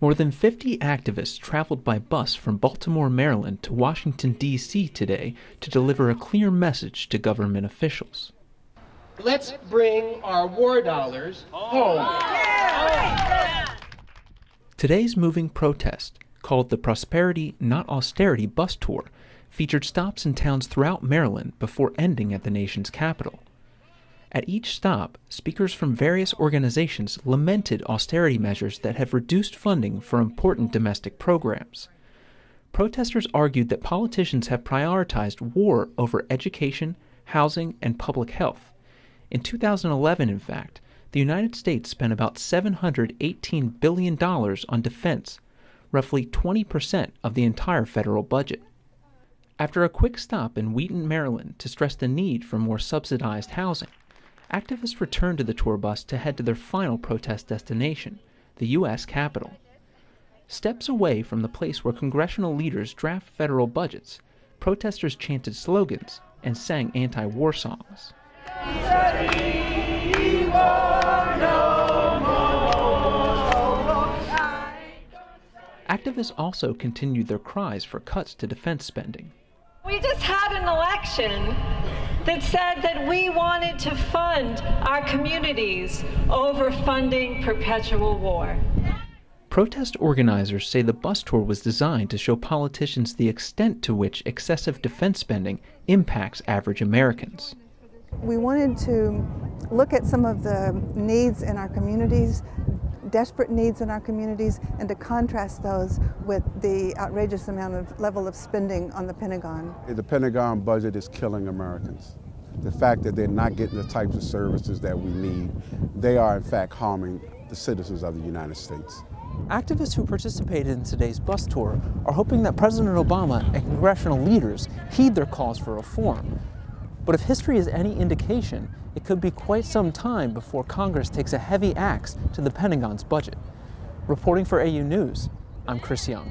More than 50 activists traveled by bus from Baltimore, Maryland to Washington, D.C. today to deliver a clear message to government officials. Let's bring our war dollars home. Today's moving protest, called the Prosperity, Not Austerity bus tour, featured stops in towns throughout Maryland before ending at the nation's capital. At each stop, speakers from various organizations lamented austerity measures that have reduced funding for important domestic programs. Protesters argued that politicians have prioritized war over education, housing, and public health. In 2011, in fact, the United States spent about $718 billion on defense, roughly 20% of the entire federal budget. After a quick stop in Wheaton, Maryland, to stress the need for more subsidized housing, activists returned to the tour bus to head to their final protest destination, the U.S. Capitol. Steps away from the place where congressional leaders draft federal budgets, protesters chanted slogans and sang anti-war songs. Activists also continued their cries for cuts to defense spending. We just had an election that said that we wanted to fund our communities over funding perpetual war. Protest organizers say the bus tour was designed to show politicians the extent to which excessive defense spending impacts average Americans. We wanted to look at some of the needs in our communities, desperate needs in our communities, and to contrast those with the outrageous level of spending on the Pentagon. The Pentagon budget is killing Americans. The fact that they're not getting the types of services that we need, they are in fact harming the citizens of the United States. Activists who participated in today's bus tour are hoping that President Obama and congressional leaders heed their calls for reform. But if history is any indication, it could be quite some time before Congress takes a heavy axe to the Pentagon's budget. Reporting for AU News, I'm Chris Young.